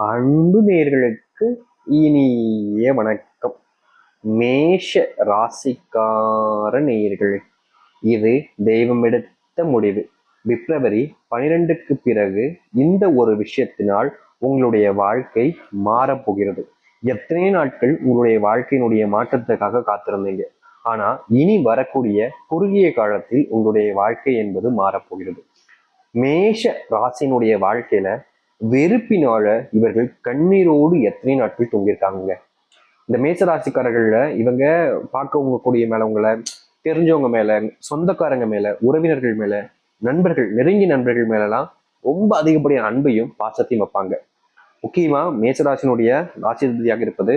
அன்பு நேயர்களுக்கு இனிய வணக்கம். மேஷ ராசிக்கார நேயர்கள், இது தெய்வம் எடுத்த முடிவு. பிப்ரவரி 12க்கு பிறகு இந்த ஒரு விஷயத்தினால் உங்களுடைய வாழ்க்கை மாறப்போகிறது. எத்தனை நாட்கள் உங்களுடைய வாழ்க்கையினுடைய மாற்றத்துக்காக காத்திருந்தீங்க. ஆனா இனி வரக்கூடிய குறுகிய காலத்தில் உங்களுடைய வாழ்க்கை என்பது மாறப்போகிறது. மேஷ ராசியினுடைய வாழ்க்கையில வெறுப்பினால இவர்கள் கண்ணீரோடு எத்தனை நாட்கள் தூங்கியிருக்காங்க. இந்த மேச ராசிக்காரர்கள்ல இவங்க பார்க்கவங்க கூடிய மேலவங்கள, தெரிஞ்சவங்க மேல, சொந்தக்காரங்க மேல, உறவினர்கள் மேல, நண்பர்கள், நெருங்கிய நண்பர்கள் மேலலாம் ரொம்ப அதிகப்படியான அன்பையும் பாசத்தையும் வைப்பாங்க. முக்கியமா மேசராசினுடைய ராசிபதியாக இருப்பது,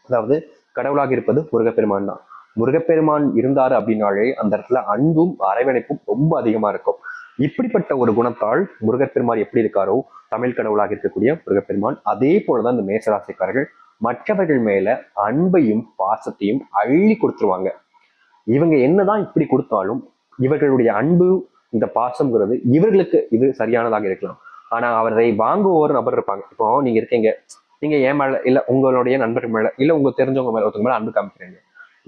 அதாவது கடவுளாக இருப்பது முருகப்பெருமான் தான். முருகப்பெருமான் இருந்தாரு அப்படின்னாலே அந்த இடத்துல அன்பும் அரவணைப்பும் ரொம்ப அதிகமா இருக்கும். இப்படிப்பட்ட ஒரு குணத்தால் முருகப்பெருமான் எப்படி இருக்காரோ, தமிழ் கடவுளாக இருக்கக்கூடிய முருகப்பெருமான் அதே போலதான் இந்த மேசராசிக்காரர்கள் மற்றவர்கள் மேல அன்பையும் பாசத்தையும் அள்ளி கொடுத்துருவாங்க. இவங்க என்னதான் இப்படி கொடுத்தாலும் இவர்களுடைய அன்பு, இந்த பாசம்ங்கிறது இவர்களுக்கு இது சரியானதாக இருக்கலாம். ஆனா அவரை வாங்குவோர் நபர் இருப்பாங்க. இப்போ நீங்க இருக்கீங்க, நீங்க ஏன் மேல இல்ல உங்களுடைய நண்பர்கள் மேல இல்ல உங்க தெரிஞ்சவங்க மேல ஒருத்தவங்க மேல அன்பு காமிக்கிறீங்க.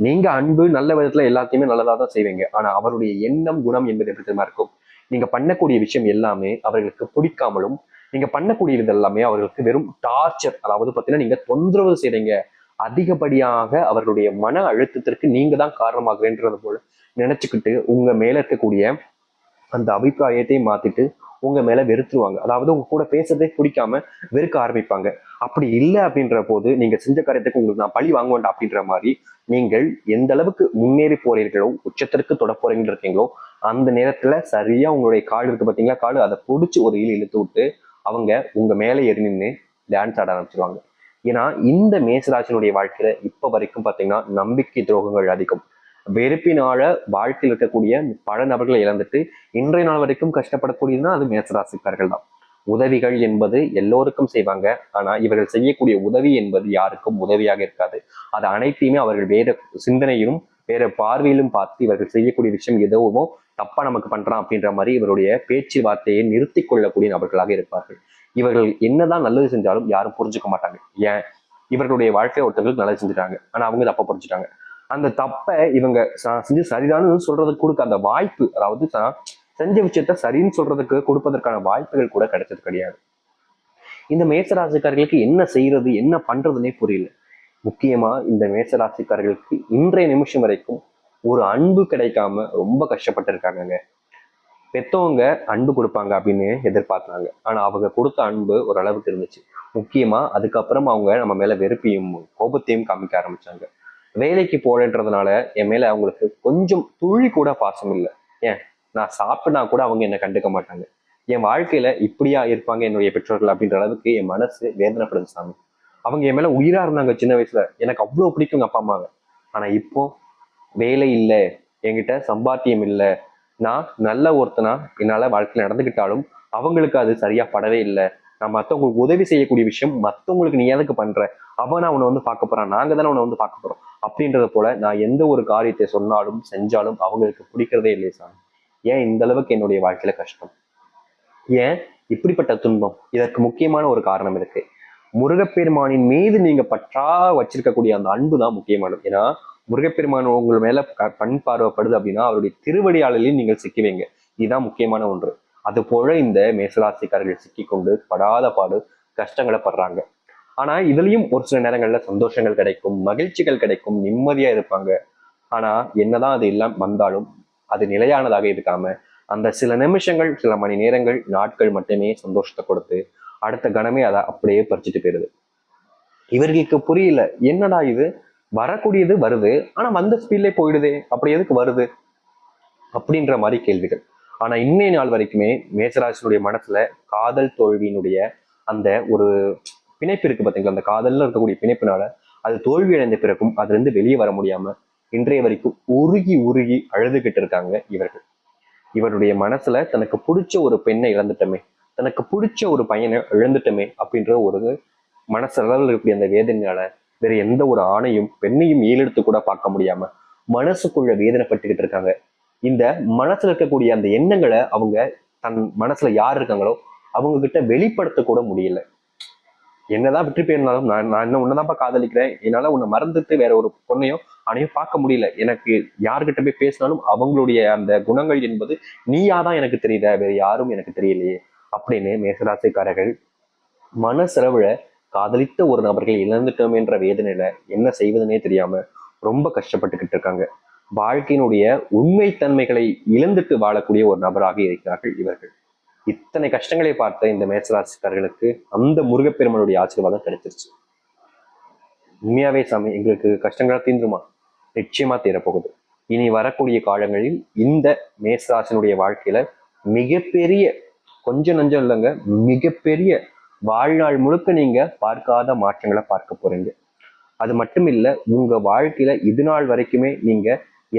நீங்க அன்பு நல்ல விதத்துல எல்லாத்தையுமே நல்லதா தான் செய்வீங்க. ஆனா அவருடைய எண்ணம் குணம் என்பது எப்படி தெரியுமா இருக்கும். நீங்க பண்ணக்கூடிய விஷயம் எல்லாமே அவர்களுக்கு பிடிக்காமலும், நீங்க பண்ணக்கூடியது எல்லாமே அவர்களுக்கு வெறும் டார்ச்சர், அதாவது பாத்தீங்கன்னா நீங்க தொந்தரவு செய்றீங்க. அதிகப்படியாக அவர்களுடைய மன அழுத்தத்திற்கு நீங்க தான் காரணமாகன்றது போல நினைச்சுக்கிட்டு உங்க மேல இருக்கக்கூடிய அந்த அபிப்பிராயத்தை மாத்திட்டு உங்க மேல வெறுத்துருவாங்க. அதாவது உங்க கூட பேசுறதே பிடிக்காம வெறுக்க ஆரம்பிப்பாங்க. அப்படி இல்லை அப்படின்ற போது நீங்க செஞ்ச காரியத்துக்கு உங்களுக்கு நான் பழி வாங்க வேண்டாம் அப்படின்ற மாதிரி நீங்கள் எந்த அளவுக்கு முன்னேறி போறீர்களோ, உச்சத்திற்கு தொட போறீங்கன்னு இருக்கீங்களோ, அந்த நேரத்துல சரியா உங்களுடைய கால் இருக்கு பாத்தீங்களா, கால் அதை பிடிச்சி ஒரு இழுத்து விட்டு அவங்க உங்க மேல ஏறி நின்று டான்ஸ் ஆட ஆரம்பிச்சிருவாங்க. ஏன்னா இந்த மேசராசினுடைய வாழ்க்கையில இப்ப வரைக்கும் பாத்தீங்கன்னா நம்பிக்கை துரோகங்கள் அதிகம். வெறுப்பினால வாழ்க்கையில் இருக்கக்கூடிய பல நபர்களை இழந்துட்டு இன்றைய நாள் வரைக்கும் கஷ்டப்படக்கூடியதுன்னா அது மேசராசிக்காரர்கள் தான். உதவிகள் என்பது எல்லோருக்கும் செய்வாங்க. ஆனா இவர்கள் செய்யக்கூடிய உதவி என்பது யாருக்கும் உதவியாக இருக்காது. அது அனைத்தையுமே அவர்கள் வேற சிந்தனையிலும் வேற பார்வையிலும் பார்த்து இவர்கள் செய்யக்கூடிய விஷயம் எதுவுமோ தப்பா நமக்கு பண்றான் அப்படின்ற மாதிரி இவருடைய பேச்சு வார்த்தையை நிறுத்தி கொள்ளக்கூடிய நபர்களாக இருப்பார்கள். இவர்கள் என்னதான் நல்லது செஞ்சாலும் யாரும் புரிஞ்சுக்க மாட்டாங்க. ஏன், இவர்களுடைய வாழ்க்கை ஒருத்தவங்களுக்கு நல்லது செஞ்சுட்டாங்க, ஆனா அவங்க தப்ப புரிஞ்சுட்டாங்க. அந்த தப்பை இவங்க செஞ்சு சரிதான்னு சொல்றதுக்கு கொடுக்க அந்த வாய்ப்பு, அதாவது செஞ்ச விஷயத்த சரின்னு சொல்றதுக்கு கொடுப்பதற்கான வாய்ப்புகள் கூட கிடைச்சது கிடையாது. இந்த மேசராசிக்காரர்களுக்கு என்ன செய்யறது என்ன பண்றதுன்னே புரியல. முக்கியமா இந்த மேசராசிக்காரர்களுக்கு இன்றைய நிமிஷம் வரைக்கும் ஒரு அன்பு கிடைக்காம ரொம்ப கஷ்டப்பட்டு இருக்காங்க. பெத்தவங்க அன்பு கொடுப்பாங்க அப்படின்னு எதிர்பார்த்தாங்க. ஆனா அவங்க கொடுத்த அன்பு ஒரு அளவுக்கு இருந்துச்சு. முக்கியமா அதுக்கப்புறம் அவங்க நம்ம மேல வெறுப்பையும் கோபத்தையும் காமிக்க ஆரம்பிச்சாங்க. வேலைக்கு போலன்றதுனால என் மேல அவங்களுக்கு கொஞ்சம் துளி கூட பாசம் இல்லை. ஏன், நான் சாப்பிட்டா கூட அவங்க என்னை கண்டுக்க மாட்டாங்க. என் வாழ்க்கையில இப்படியா இருப்பாங்க என்னுடைய பெற்றோர்கள் அப்படின்ற அளவுக்கு என் மனசு வேதனைப்படுது சாமி. அவங்க என் மேல உயிரா இருந்தாங்க சின்ன வயசுல, எனக்கு அவ்வளவு பிடிக்குங்க அப்பா அம்மாவை. ஆனா இப்போ வேலை இல்லை, என்கிட்ட சம்பாத்தியம் இல்லை, நான் நல்ல ஒருத்தனா என்னால வாழ்க்கையில நடந்துகிட்டாலும் அவங்களுக்கு அது சரியா படவே இல்லை. நான் மற்றவங்களுக்கு உதவி செய்யக்கூடிய விஷயம் மற்றவங்களுக்கு நீ எதுக்கு பண்ற, அவனை அவனை வந்து பார்க்க போறான், நாங்க தானே அவனை வந்து பார்க்க போறோம் அப்படின்றத போல நான் எந்த ஒரு காரியத்தை சொன்னாலும் செஞ்சாலும் அவங்களுக்கு பிடிக்கிறதே இல்லை சாமி. ஏன் இந்த அளவுக்கு என்னுடைய வாழ்க்கையில கஷ்டம், ஏன் இப்படிப்பட்ட துன்பம்? இதற்கு முக்கியமான ஒரு காரணம் இருக்கு. முருகப்பெருமானின் மீது நீங்க பற்றா வச்சிருக்கக்கூடிய அந்த அன்பு தான் முக்கியமானது. ஏன்னா முருகப்பெருமான் உங்கள் மேல கண் பார்வைப்படுது அப்படின்னா அவருடைய திருவடியாளலையும் நீங்கள் சிக்குவீங்க. இதுதான் முக்கியமான ஒன்று. அது போல இந்த மேசராசிக்காரர்கள் சிக்கிக்கொண்டு படாத பாடு கஷ்டங்களை படுறாங்க. ஆனா இதுலயும் ஒரு சில நேரங்கள்ல சந்தோஷங்கள் கிடைக்கும், மகிழ்ச்சிகள் கிடைக்கும், நிம்மதியா இருப்பாங்க. ஆனா என்னதான் அது எல்லாம் வந்தாலும் அது நிலையானதாக இருக்காம அந்த சில நிமிஷங்கள், சில மணி நேரங்கள், நாட்கள் மட்டுமே சந்தோஷத்தை கொடுத்து அடுத்த கணமே அதை அப்படியே பறிச்சுட்டு போயிருது. இவர்களுக்கு புரியல, என்னடா இது, வரக்கூடியது வருது ஆனா வந்த ஸ்பீட்ல போயிடுதே, அப்படி எதுக்கு வருது அப்படின்ற மாதிரி கேள்விகள். ஆனா இன்னைய நாள் வரைக்குமே மேசராசினுடைய மனசுல காதல் தோல்வியினுடைய அந்த ஒரு பிணைப்பு இருக்கு பாத்தீங்களா, அந்த காதல்ல இருக்கக்கூடிய பிணைப்பினால அது தோல்வி அடைந்த பிறகும் அதுல இருந்து வெளியே வர முடியாம இன்றைய வரைக்கும் உருகி உருகி அழுதுகிட்டு இருக்காங்க இவர்கள். இவருடைய மனசுல தனக்கு பிடிச்ச ஒரு பெண்ணை இழந்துட்டோமே, தனக்கு பிடிச்ச ஒரு பையனை இழந்துட்டோமே அப்படின்ற ஒரு மனசளவில் இருக்கக்கூடிய அந்த வேதனையால வேற எந்த ஒரு ஆணையும் பெண்ணையும் ஏலெடுத்து கூட பார்க்க முடியாம மனசுக்குள்ள வேதனைப்பட்டுக்கிட்டு இருக்காங்க. இந்த மனசுல இருக்கக்கூடிய அந்த எண்ணங்களை அவங்க தன் மனசுல யார் இருக்காங்களோ அவங்க கிட்ட வெளிப்படுத்த கூட முடியல. என்னதான் வெற்றி பெயர்ந்தாலும் நான் இன்னும் உன்னதான்ப்பா காதலிக்கிறேன், என்னால உன்னை மறந்துட்டு வேற ஒரு பொண்ணையோ ஆணையும் பார்க்க முடியல, எனக்கு யாருக்கிட்ட போய் பேசினாலும் அவங்களுடைய அந்த குணங்கள் என்பது நீயாதான் எனக்கு தெரியுத, வேற யாரும் எனக்கு தெரியலையே அப்படின்னு மேசராசிக்காரர்கள் மனசெலவுல காதலித்த ஒரு நபர்களை இழந்துட்டோம் என்ற வேதனையில என்ன செய்வதுனே தெரியாம ரொம்ப கஷ்டப்பட்டுக்கிட்டு இருக்காங்க. வாழ்க்கையினுடைய உண்மைத்தன்மைகளை இழந்துட்டு வாழக்கூடிய ஒரு நபராக இருக்கிறார்கள் இவர்கள். இத்தனை கஷ்டங்களை பார்த்த இந்த மேசராசிக்காரர்களுக்கு அந்த முருகப்பெருமனுடைய ஆசீர்வாதம் கிடைச்சிருச்சு. உண்மையாவே சாமி எங்களுக்கு கஷ்டங்களா தீந்துருமா? நிச்சயமா தீரப்போகுது. இனி வரக்கூடிய காலங்களில் இந்த மேசராசினுடைய வாழ்க்கையில மிகப்பெரிய, கொஞ்சம் நஞ்சம் இல்லைங்க, மிகப்பெரிய வாழ்நாள் முழுக்க நீங்க பார்க்காத மாற்றங்களை பார்க்க போறீங்க. அது மட்டும் இல்ல, உங்க வாழ்க்கையில இது நாள் வரைக்குமே நீங்க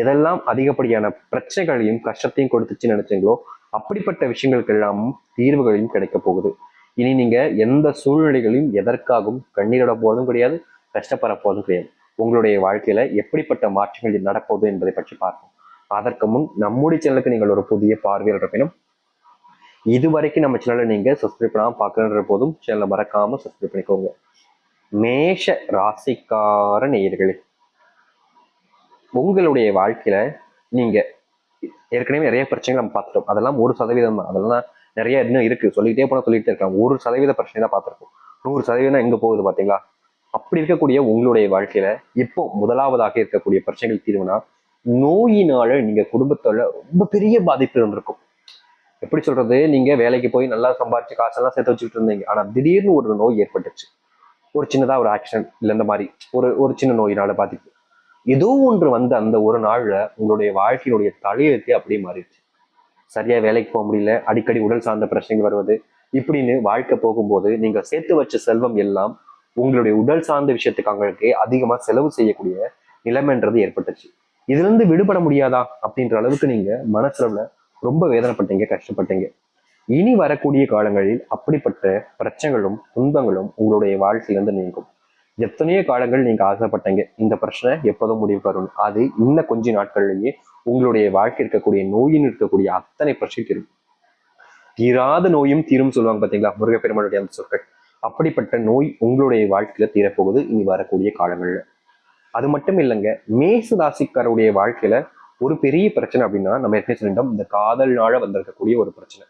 எதெல்லாம் அதிகப்படியான பிரச்சனைகளையும் கஷ்டத்தையும் கொடுத்துச்சு நினைச்சீங்களோ அப்படிப்பட்ட விஷயங்களுக்கு எல்லாமும் தீர்வுகளையும் கிடைக்க போகுது. இனி நீங்க எந்த சூழ்நிலைகளையும் எதற்காகவும் கண்ணீரோட போதும் கிடையாது, கஷ்டப்பட போதும் கிடையாது. உங்களுடைய வாழ்க்கையில எப்படிப்பட்ட மாற்றங்கள் நடப்போகுது என்பதை பற்றி பார்ப்போம். அதற்கு முன் நம்முடைய சேனலுக்கு நீங்கள் ஒரு புதிய பார்வையாளர் இருப்பினும் இது வரைக்கும் நம்ம சேனலை நீங்க சப்ஸ்கிரைப் பண்ணாம பார்க்கணுன்ற போதும் சேனலை மறக்காம சப்ஸ்கிரைப் பண்ணிக்கோங்க. மேஷ ராசிக்கார நேயர்களே, உங்களுடைய வாழ்க்கையில நீங்க ஏற்கனவே நிறைய பிரச்சனைகள் நம்ம பார்த்துட்டோம். அதெல்லாம் 1% தான். அதெல்லாம் நிறைய இன்னும் இருக்கு, சொல்லிக்கிட்டே போனா சொல்லிட்டே இருக்காங்க. 1% பிரச்சனை தான் பார்த்துருக்கோம். 100% எங்க போகுது பாத்தீங்களா? அப்படி இருக்கக்கூடிய உங்களுடைய வாழ்க்கையில இப்போ முதலாவதாக இருக்கக்கூடிய பிரச்சனைகள் தீர்வுனா, நோயினால நீங்க குடும்பத்தோட ரொம்ப பெரிய பாதிப்பு இருந்திருக்கும். எப்படி சொல்றது, நீங்க வேலைக்கு போய் நல்லா சம்பாரிச்சு காசெல்லாம் சேர்த்து வச்சுட்டு இருந்தீங்க, ஆனா திடீர்னு ஒரு நோய் ஏற்பட்டுச்சு. ஒரு சின்னதா ஒரு ஆக்சிடென்ட் இல்ல இந்த மாதிரி ஒரு சின்ன நோயினால பாதிப்பு, ஏதோ ஒன்று வந்து அந்த ஒரு நாள்ல உங்களுடைய வாழ்க்கையினுடைய தலையெழுத்தே அப்படியே மாறிடுச்சு. சரியா வேலைக்கு போக முடியல, அடிக்கடி உடல் சார்ந்த பிரச்சனைகள் வருவது, இப்படின்னு வாழ்க்கை போகும்போது நீங்க சேர்த்து வச்ச செல்வம் எல்லாம் உங்களுடைய உடல் சார்ந்த விஷயத்துக்காக அதிகமா செலவு செய்யக்கூடிய நிலைமைன்றது ஏற்பட்டுச்சு. இதுல இருந்து விடுபட முடியாதா அப்படின்ற அளவுக்கு நீங்க மனசுல ரொம்ப வேதனைப்பட்டீங்க, கஷ்டப்பட்டீங்க. இனி வரக்கூடிய காலங்களில் அப்படிப்பட்ட பிரச்சனைகளும் துன்பங்களும் உங்களுடைய வாழ்க்கையிலிருந்து நீங்கும். எத்தனையோ காலங்கள் நீங்க ஆசைப்பட்டீங்க இந்த பிரச்சனை எப்போதும் முடிவு வரும், அது இன்னும் கொஞ்ச நாட்கள்லயே உங்களுடைய வாழ்க்கை இருக்கக்கூடிய நோயின் இருக்கக்கூடிய அத்தனை பிரச்சனை தீரும். தீராத நோயும் தீரும் சொல்லுவாங்க பாத்தீங்களா முருகப்பெருமானுடைய அந்த சொற்கள். அப்படிப்பட்ட நோய் உங்களுடைய வாழ்க்கையில தீரப்போகுது இனி வரக்கூடிய காலங்கள்ல. அது மட்டும் இல்லைங்க, மேச ராசிக்காரருடைய வாழ்க்கையில ஒரு பெரிய பிரச்சனை அப்படின்னா நம்ம என்ன சொல்லிட்டோம், இந்த காதல்னால வந்திருக்கக்கூடிய ஒரு பிரச்சனை.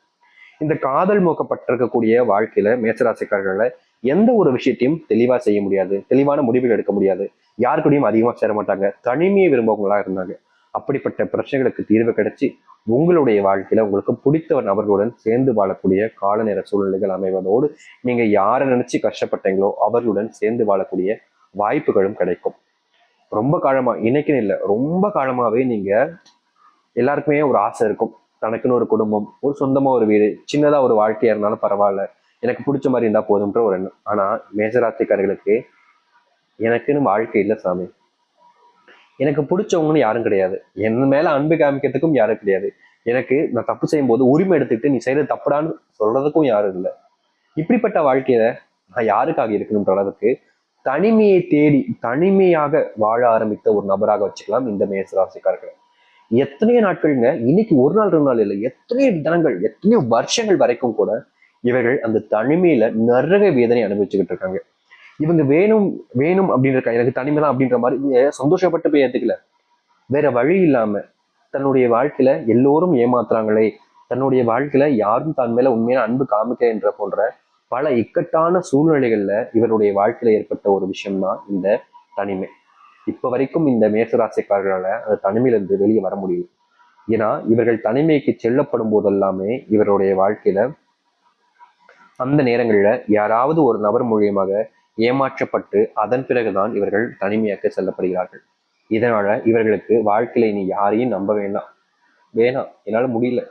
இந்த காதல் மோக்கப்பட்டிருக்கக்கூடிய வாழ்க்கையில மேசராசிக்காரர்கள எந்த ஒரு விஷயத்தையும் தெளிவா செய்ய முடியாது, தெளிவான முடிவுகள் எடுக்க முடியாது, யாருக்கூடையும் அதிகமா சேர மாட்டாங்க, தனிமையை விரும்பவங்களா இருந்தாங்க. அப்படிப்பட்ட பிரச்சனைகளுக்கு தீர்வு கிடைச்சி உங்களுடைய வாழ்க்கையில உங்களுக்கு பிடித்த நபர்களுடன் சேர்ந்து வாழக்கூடிய கால நேர சூழ்நிலைகள் அமைவதோடு நீங்க யாரை நினைச்சு கஷ்டப்பட்டீங்களோ அவர்களுடன் சேர்ந்து வாழக்கூடிய வாய்ப்புகளும் கிடைக்கும். ரொம்ப காலமா, இன்னைக்குன்னு இல்லை, ரொம்ப காலமாவே நீங்க எல்லாருக்குமே ஒரு ஆசை இருக்கும், தனக்குன்னு ஒரு குடும்பம், ஒரு சொந்தமா ஒரு வீடு, சின்னதா ஒரு வாழ்க்கையா இருந்தாலும் பரவாயில்ல, எனக்கு பிடிச்ச மாதிரி இருந்தா போதும்ன்ற ஒரு எண்ணம். ஆனா மேசராசிக்காரர்களுக்கு எனக்குன்னு வாழ்க்கை இல்லை சாமி, எனக்கு பிடிச்சவங்கன்னு யாரும் கிடையாது, என் மேல அன்பு காமிக்கிறதுக்கும் யாரும் கிடையாது, எனக்கு நான் தப்பு செய்யும் போது உரிமை எடுத்துக்கிட்டு நீ செய்யறது தப்புடான்னு சொல்றதுக்கும் யாரும் இல்லை. இப்படிப்பட்ட வாழ்க்கையில நான் யாருக்காக இருக்கணும்ன்ற அளவுக்கு தனிமையை தேடி தனிமையாக வாழ ஆரம்பித்த ஒரு நபராக வச்சுக்கலாம் இந்த மேசராசிக்காரர்கள். எத்தனையோ நாட்கள்ங்க, இன்னைக்கு ஒரு நாள் 2 நாள் இல்லை, எத்தனையோ தினங்கள், எத்தனையோ வருஷங்கள் வரைக்கும் கூட இவர்கள் அந்த தனிமையில நரக வேதனை அனுபவிச்சுக்கிட்டு இருக்காங்க. இவங்க வேணும் வேணும் அப்படின்ற எனக்கு தனிமை தான் அப்படின்ற மாதிரி சந்தோஷப்பட்டு போய் ஏத்துக்கல, வேற வழி இல்லாம தன்னுடைய வாழ்க்கையில எல்லோரும் ஏமாத்துறாங்களே, தன்னுடைய வாழ்க்கையில யாரும் தன் மேல உண்மையான அன்பு காமிக்க என்ற போன்ற பல இக்கட்டான சூழ்நிலைகள்ல இவருடைய வாழ்க்கையில ஏற்பட்ட ஒரு விஷயம்தான் இந்த தனிமை. இப்ப வரைக்கும் இந்த மேசராசிக்காரர்களால அந்த தனிமையிலிருந்து வெளியே வர முடியும். ஏன்னா இவர்கள் தனிமைக்கு செல்லப்படும் போதெல்லாமே இவருடைய வாழ்க்கையில அந்த நேரங்கள்ல யாராவது ஒரு நபர் மூலியமாக ஏமாற்றப்பட்டு அதன் பிறகுதான் இவர்கள் தனிமையாக்க செல்லப்படுகிறார்கள். இதனால இவர்களுக்கு வாழ்க்கையில இனி யாரையும் நம்ப வேண்டாம், வேணாம் என்னால முடியல,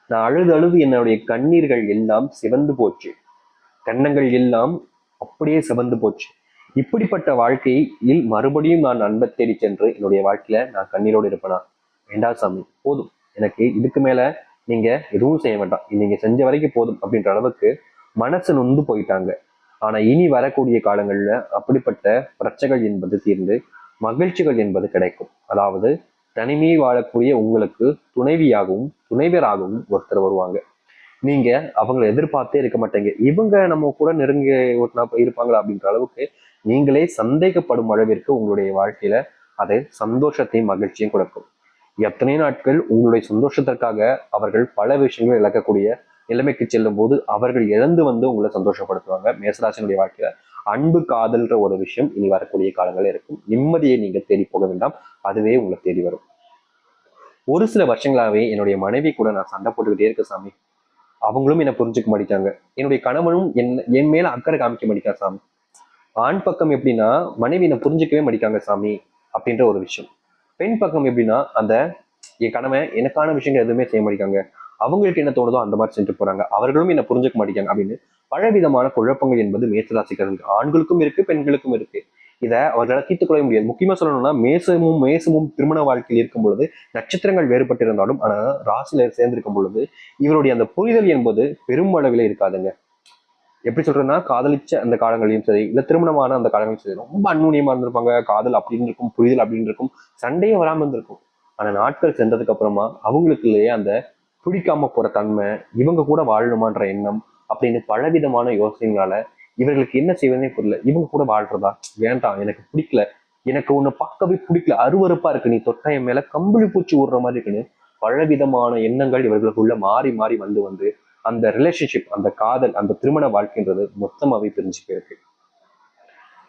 நான் அழுது அழுது என்னுடைய கண்ணீர்கள் எல்லாம் சிவந்து போச்சு, கன்னங்கள் எல்லாம் அப்படியே சிவந்து போச்சு, இப்படிப்பட்ட வாழ்க்கையில் மறுபடியும் நான் அன்பை தேடி சென்று என்னுடைய வாழ்க்கையில நான் கண்ணீரோடு இருப்பேனா? வேண்டாம் சாமி, போதும், எனக்கு இதுக்கு மேல நீங்க எதுவும் செய்ய வேண்டாம், நீங்க செஞ்ச வரைக்கும் போதும் அப்படின்ற அளவுக்கு மனசு நொந்து போயிட்டாங்க. ஆனா இனி வரக்கூடிய காலங்கள்ல அப்படிப்பட்ட பிரச்சனைகள் என்பது தீர்ந்து மகிழ்ச்சிகள் என்பது கிடைக்கும். அதாவது தனிமையை வாழக்கூடிய உங்களுக்கு துணைவியாகவும் துணைவராகவும் ஒருத்தர் வருவாங்க. நீங்க அவங்களை எதிர்பார்த்தே இருக்க மாட்டீங்க. இவங்க நம்ம கூட நெருங்கி இருப்பாங்களா அப்படின்ற அளவுக்கு நீங்களே சந்தேகப்படும் அளவிற்கு உங்களுடைய வாழ்க்கையில அது சந்தோஷத்தையும் மகிழ்ச்சியும் கொடுக்கும். எத்தனை நாட்கள் உங்களுடைய சந்தோஷத்திற்காக அவர்கள் பல விஷயங்களை இழக்கக்கூடிய நிலைமைக்கு செல்லும் போது அவர்கள் இழந்து வந்து உங்களை சந்தோஷப்படுத்துவாங்க. மேசராசினுடைய வாழ்க்கையில அன்பு காதல்ன்ற ஒரு விஷயம் இனி வரக்கூடிய காலங்களில் இருக்கும். நிம்மதியை நீங்க தேடி போக வேண்டாம், அதுவே உங்களை தேடி வரும். ஒரு சில வருஷங்களாவே என்னுடைய மனைவி கூட நான் சண்டை போட்டுக்கிட்டே இருக்க சாமி, அவங்களும் என்னை புரிஞ்சுக்க மாட்டேங்காங்க. என்னுடைய கணவனும் என் மேல அக்கறை காமிக்க மாட்டேங்காங்க சாமி. ஆண் பக்கம் எப்படின்னா மனைவி என்னை புரிஞ்சுக்கவே மாட்டேங்காங்க சாமி அப்படின்ற ஒரு விஷயம். பெண் பக்கம் எப்படின்னா அந்த என் கணவன் எனக்கான விஷயங்கள் எதுவுமே செய்ய மாட்டேங்காங்க, அவங்களுக்கு என்ன தோணுதோ அந்த மாதிரி செஞ்சு போறாங்க, அவர்களும் என்ன புரிஞ்சுக்க மாட்டேங்காங்க அப்படின்னு பலவிதமான குழப்பங்கள் என்பது மேசராசிக்காரர்களுக்கு ஆண்களுக்கும் இருக்கு, பெண்களுக்கும் இருக்கு. இதை அவர்களால் தீர்த்துக்கொள்ள முடியாது. முக்கியமா சொல்லணும்னா மேசமும் திருமண வாழ்க்கையில் இருக்கும் பொழுது நட்சத்திரங்கள் வேறுபட்டு இருந்தாலும் ஆனா ராசியில சேர்ந்திருக்கும் பொழுது இவருடைய அந்த புரிதல் என்பது பெருமளவில் இருக்காதுங்க. எப்படி சொல்றேன்னா காதலிச்ச அந்த காலங்களையும் சரி இல்ல திருமணமான அந்த காலங்களையும் சரி ரொம்ப அந்நுண்ணியமா இருந்திருப்பாங்க. காதல் அப்படின்னு இருக்கும், புரிதல் அப்படின்னு இருக்கும், சண்டையே வராம இருந்திருக்கும். ஆனா நாட்கள் சென்றதுக்கு அப்புறமா அவங்களுக்குள்ளேயே அந்த பிடிக்காம போற தன்மை, இவங்க கூட வாழணுமான்ற எண்ணம் அப்படின்னு பலவிதமான யோசனைகளால இவர்களுக்கு என்ன செய்வதே புரியல. இவங்க கூட வாழ்றதா வேண்டாம், எனக்கு பிடிக்கல, எனக்கு உன்னை பார்க்கவே பிடிக்கல, அருவருப்பா இருக்கு, நீ தொட்ட என் மேல கம்பளி பூச்சி விடுற மாதிரி இருக்குன்னு பலவிதமான எண்ணங்கள் இவர்களுக்குள்ள மாறி மாறி வந்து வந்து அந்த ரிலேஷன்ஷிப், அந்த காதல், அந்த திருமண வாழ்க்கைன்றது மொத்தமாவே பிரிஞ்சு போயிருக்கு.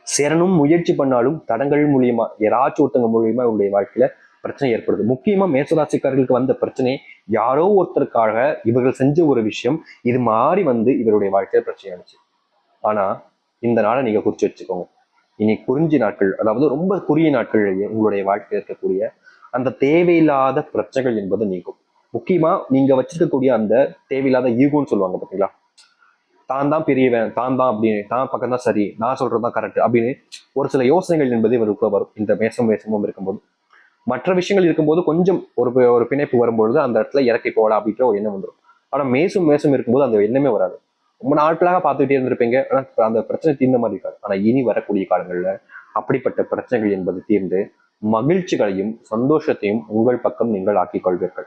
சேரணும் முயற்சி பண்ணாலும் தடங்கள் மூலியமா யாராச்சும் ஒருத்தங்க மூலியமா இவருடைய வாழ்க்கையில பிரச்சனை ஏற்படுது. முக்கியமா மேசராசிக்காரர்களுக்கு வந்த பிரச்சனை யாரோ ஒருத்தருக்காக இவர்கள் செஞ்ச ஒரு விஷயம் இது மாறி வந்து இவருடைய வாழ்க்கையில பிரச்சனை ஆயிடுச்சு. ஆனா இந்த நாளை நீங்க குறிச்சு வச்சுக்கோங்க. இனி குறிஞ்சி நாட்கள், அதாவது ரொம்ப குறுகிய நாட்கள்லயே உங்களுடைய வாழ்க்கையில் இருக்கக்கூடிய அந்த தேவையில்லாத பிரச்சனைகள் என்பது நீங்கும். முக்கியமா நீங்க வச்சிருக்கக்கூடிய அந்த தேவையில்லாத ஈகோன்னு சொல்லுவாங்க பாத்தீங்களா, தான் தான் பெரியவன், தான் தான் அப்படின்னு, தான் பக்கம் தான் சரி, நான் சொல்றதுதான் கரெக்ட் அப்படின்னு ஒரு சில யோசனைகள் என்பது இவருக்கு வரும். இந்த மேசமும் இருக்கும்போது மற்ற விஷயங்கள் இருக்கும்போது கொஞ்சம் ஒரு பிணைப்பு வரும்பொழுது அந்த இடத்துல இறக்கி போகலாம் அப்படின்ற ஒரு எண்ணம் வந்துடும். ஆனா மேசம் இருக்கும்போது அந்த எண்ணமே வராது. ரொம்ப நாட்களாக பார்த்துக்கிட்டே இருந்திருப்பீங்க, ஆனா அந்த பிரச்சனை தீர்ந்த மாதிரி இருக்காது. ஆனா இனி வரக்கூடிய காலங்கள்ல அப்படிப்பட்ட பிரச்சனைகள் என்பது தீர்ந்து மகிழ்ச்சிகளையும் சந்தோஷத்தையும் உங்கள் பக்கம் நீங்கள் ஆக்கிக் கொள்வீர்கள்.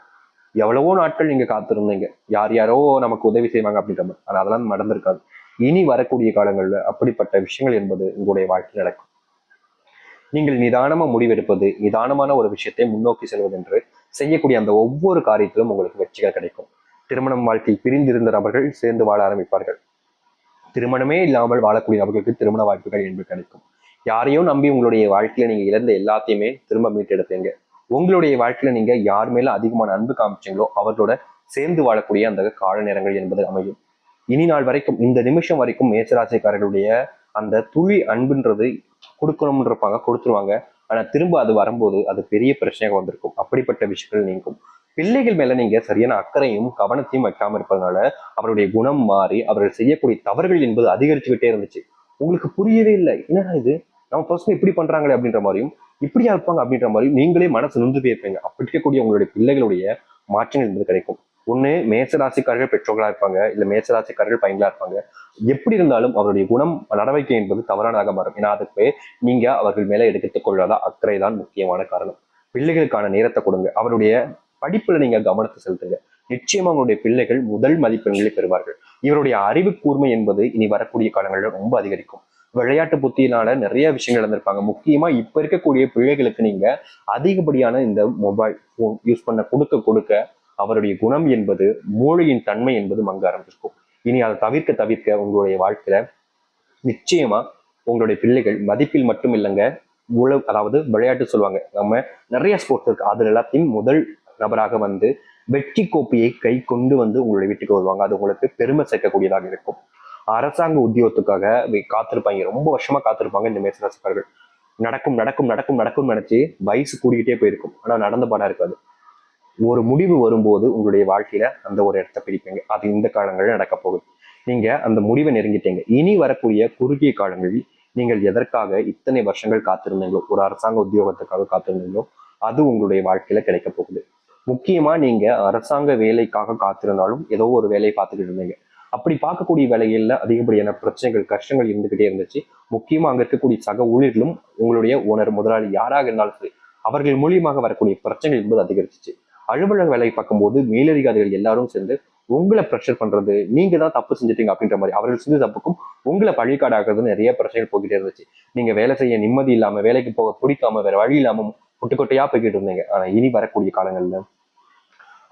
எவ்வளவோ நாட்கள் நீங்க காத்திருந்தீங்க, யார் யாரோ நமக்கு உதவி செய்வாங்க அப்படின்ற மாதிரி, ஆனா அதெல்லாம் நடந்திருக்காது. இனி வரக்கூடிய காலங்கள்ல அப்படிப்பட்ட விஷயங்கள் என்பது உங்களுடைய வாழ்க்கையில் நடக்கும். நீங்கள் நிதானமா முடிவெடுப்பது, நிதானமான ஒரு விஷயத்தை முன்னோக்கி செல்வது என்று செய்யக்கூடிய அந்த ஒவ்வொரு காரியத்திலும் உங்களுக்கு வெற்றிகள் கிடைக்கும். திருமணம் வாழ்க்கை பிரிந்திருந்த நபர்கள் சேர்ந்து வாழ ஆரம்பிப்பார்கள். திருமணமே இல்லாமல் வாழக்கூடிய நபர்களுக்கு திருமண வாய்ப்புகள் என்பது கிடைக்கும். யாரையும் நம்பி உங்களுடைய வாழ்க்கையில நீங்க இழந்த எல்லாத்தையுமே திரும்ப மீட்டெடுப்பீங்க. உங்களுடைய வாழ்க்கையில நீங்க யார் மேல அதிகமான அன்பு காமிச்சீங்களோ அவர்களோட சேர்ந்து வாழக்கூடிய அந்த கால நேரங்கள் என்பது அமையும். இனி நாள் வரைக்கும், இந்த நிமிஷம் வரைக்கும் மேசராசிக்காரர்களுடைய அந்த துளி அன்புன்றது கொடுக்கணும்னு இருப்பாங்க, கொடுத்துருவாங்க. ஆனா திரும்ப அது வரும்போது அது பெரிய பிரச்சனையாக வந்திருக்கும். அப்படிப்பட்ட விஷயங்கள் நீங்கும். பிள்ளைகள் மேல நீங்க சரியான அக்கறையும் கவனத்தையும் வைக்காம இருப்பதனால அவருடைய குணம் மாறி அவர்கள் செய்யக்கூடிய தவறுகள் என்பது அதிகரிச்சுக்கிட்டே இருந்துச்சு. உங்களுக்கு புரியவே இல்லை, என்னடா இது நம்ம பசங்க இப்படி பண்றாங்களே அப்படின்ற மாதிரியும், இப்படியா இருப்பாங்க அப்படின்ற மாதிரியும் நீங்களே மனசு நொந்து போயிருப்பீங்க. அப்படி இருக்கக்கூடிய உங்களுடைய பிள்ளைகளுடைய மாற்றங்கள் என்பது கிடைக்கும். ஒண்ணு மேசராசிக்காரர்கள் பெற்றோர்களா இருப்பாங்க, இல்ல மேசராசிக்காரர்கள் பையன்களா இருப்பாங்க. எப்படி இருந்தாலும் அவருடைய குணம் நடவடிக்கை என்பது தவறானதாக மாறும். ஏன்னா அதுக்கு நீங்க அவர்கள் மேல எடுத்துக் கொள்ளாத அக்கறை தான் முக்கியமான காரணம். பிள்ளைகளுக்கான நேரத்தை கொடுங்க, அவருடைய படிப்புல நீங்க கவனத்தை செலுத்துங்க. நிச்சயமா உங்களுடைய பிள்ளைகள் முதல் மதிப்பெண்களை பெறுவார்கள். இவருடைய அறிவு கூர்மை என்பது இனி வரக்கூடிய காலங்களில் ரொம்ப அதிகரிக்கும். விளையாட்டு புத்தியினால நிறைய விஷயங்கள் இழந்திருப்பாங்க. முக்கியமா இப்ப இருக்கக்கூடிய பிள்ளைகளுக்கு நீங்க அதிகப்படியான இந்த மொபைல் போன் யூஸ் பண்ண கொடுக்க கொடுக்க அவருடைய குணம் என்பது, மூளையின் தன்மை என்பது மங்க ஆரம்பிச்சிருக்கும். இனி அதை தவிர்க்க உங்களுடைய வாழ்க்கையில நிச்சயமா உங்களுடைய பிள்ளைகள் மதிப்பில் மட்டும் இல்லைங்க, அதாவது விளையாட்டு சொல்லுவாங்க, நம்ம நிறைய ஸ்போர்ட்ஸ் இருக்கு, அதுல எல்லாத்தையும் முதல் நபராக வந்து வெற்றி கோப்பையை கை கொண்டு வந்து உங்களுடைய வீட்டுக்கு வருவாங்க. அது உங்களுக்கு பெருமை சேர்க்கக்கூடியதாக இருக்கும். அரசாங்க உத்தியோகத்துக்காக காத்திருப்பாங்க, ரொம்ப வருஷமா காத்திருப்பாங்க இந்த மேசராசிக்காரர்கள். நடக்கும் நடக்கும் நடக்கும் நடக்கும் நினைச்சு வயசு கூடிக்கிட்டே போயிருக்கும், ஆனா நடந்த பாடா இருக்காது. ஒரு முடிவு வரும்போது உங்களுடைய வாழ்க்கையில அந்த ஒரு இடத்த பிடிப்பீங்க. அது இந்த காலங்களில் நடக்க போகுது. நீங்க அந்த முடிவை நெருங்கிட்டீங்க. இனி வரக்கூடிய குறுகிய காலங்களில் நீங்கள் எதற்காக இத்தனை வருஷங்கள் காத்திருந்தீங்களோ, ஒரு அரசாங்க உத்தியோகத்துக்காக காத்திருந்தீங்களோ அது உங்களுடைய வாழ்க்கையில கிடைக்க போகுது. முக்கியமா நீங்க அரசாங்க வேலைக்காக காத்திருந்தாலும் ஏதோ ஒரு வேலையை பார்த்துக்கிட்டு இருந்தீங்க. அப்படி பார்க்கக்கூடிய வேலைகள்ல அதிகப்படியான பிரச்சனைகள், கஷ்டங்கள் இருந்துகிட்டே இருந்துச்சு. முக்கியமா அங்க இருக்கக்கூடிய சக ஊழியர்களும் உங்களுடைய ஓனர், முதலாளி யாராக இருந்தாலும் சரி, அவர்கள் மூலியமாக வரக்கூடிய பிரச்சனைகள் என்பது அதிகரிச்சிச்சு. அலுவலக வேலை பார்க்கும்போது மேலதிகாரிகள் எல்லாரும் சேர்ந்து உங்களை ப்ரெஷர் பண்றது, நீங்க தான் தப்பு செஞ்சுட்டீங்க அப்படின்ற மாதிரி அவர்கள் செஞ்ச தப்புக்கும் உங்களை பழிகாடாக்குறது நிறைய பிரச்சனைகள் போய்கிட்டே இருந்துச்சு. நீங்க வேலை செய்ய நிம்மதி இல்லாம, வேலைக்கு போக பிடிக்காம, வேற வழி இல்லாம கொட்டு கொட்டையா போய்கிட்டு இருந்தீங்க. ஆனா இனி வரக்கூடிய காலங்கள்ல